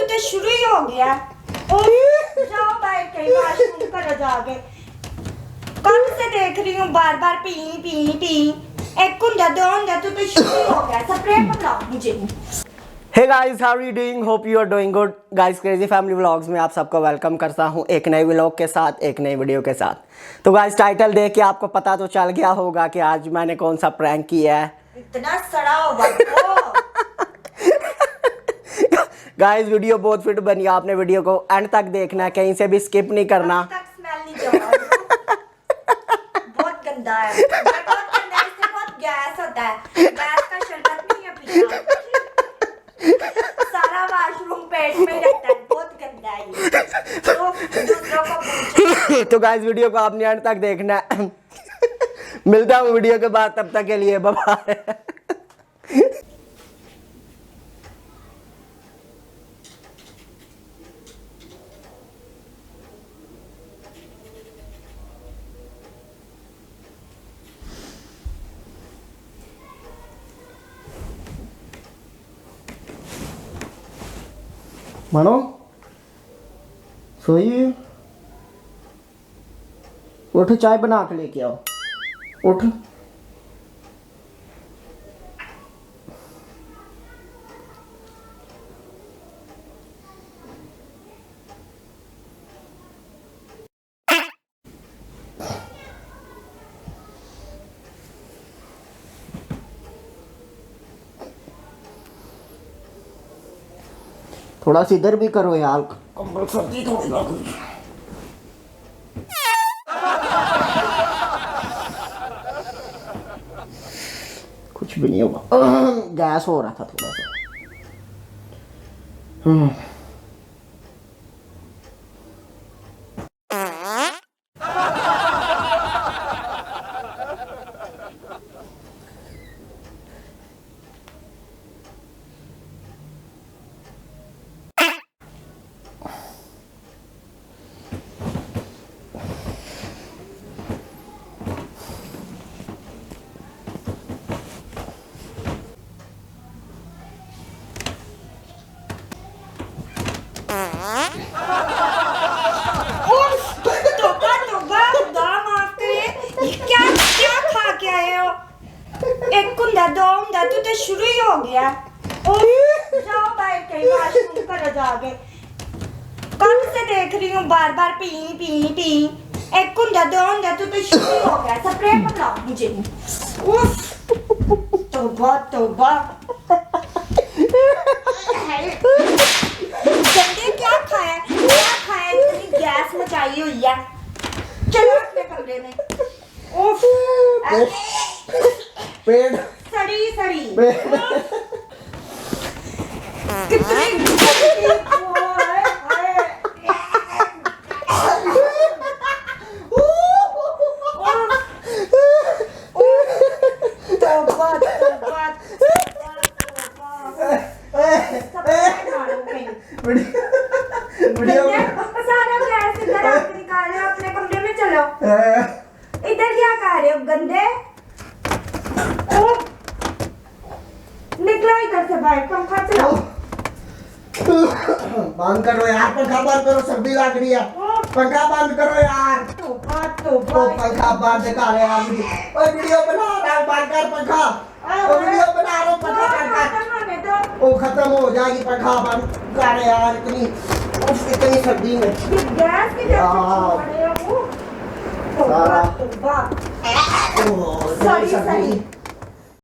तू तो शुरू ही हो गया। ओ जाओ बैठ के वॉशरूम करो जाके। कब से देख रही हूँ बार बार पी पी पी। एक कुंडा दो कुंडा तू तो शुरू ही हो गया। स्प्रे पकड़ाओ मुझे। Hey guys, how are you doing? Hope you are doing good. Guys, crazy family vlogs में आप सबको वेलकम करता हूं एक नए व्लॉग के साथ, एक नई वीडियो के साथ। तो गाइस, टाइटल देख के आपको पता तो चल गया होगा कि आज मैंने कौन सा प्रैंक किया है। इतना सड़ा हुआ वो। गाइस, वीडियो बहुत फिट बनी है। आपने वीडियो को एंड तक देखना है, कहीं से भी स्किप नहीं करना। तक स्मेल नहीं जा रहा। बहुत गंदा है। बहुत गंदा है, इससे बहुत गैस होता है। गैस का शरबत नहीं है पीना। सारा वॉशरूम पेट में रहता है। बहुत गंदा है ये। तो दूसरों को पूछो। तो गाइस, वीडियो को आपने एंड तक देखना है। मिलता हूँ वीडियो के बाद, तब तक के लिए बाय बाय। मानो सोई, उठ चाय बना के लेके आओ। उठ। थोड़ा सा इधर भी करो यार, कंबल सर्दी थोड़ी लग रही है। कुछ भी नहीं होगा, गैस हो रहा था थोड़ा सा। एक कुंडा दो कुंडा तू तो शुरू ही हो गया। ओ जाओ बैठ के वॉशरूम करो जाके। कब से देख रही हूँ बार बार पी पी पी। एक कुंडा दो कुंडा तू तो शुरू ही हो गया। स्प्रे पकड़ाओ मुझे। उफ तौबा तौबा। गंदे क्या खाया इतनी गैस मचाई हुई है। चलो अपने कमरे में। उफ पेड़ सड़ी वीडियो सारा गैस इधर आके निकाल रहे हो। अपने कमरे में चलो। इधर क्या कर रहे हो गंदे? निकलो इधर से बाहर। पंखा चलाओ। बंद करो यार, पंखा बंद करो, सर्दी लग रही है। पंखा बंद करो यार। पंखा बंद कर यार। वीडियो बना रहा हूं, बंद कर पंखा। वीडियो बना रहा हूं, पंखा बंद कर। वो खत्म हो जाएगी, पंखा बंद कर यार। इतनी सर्दी में गैस की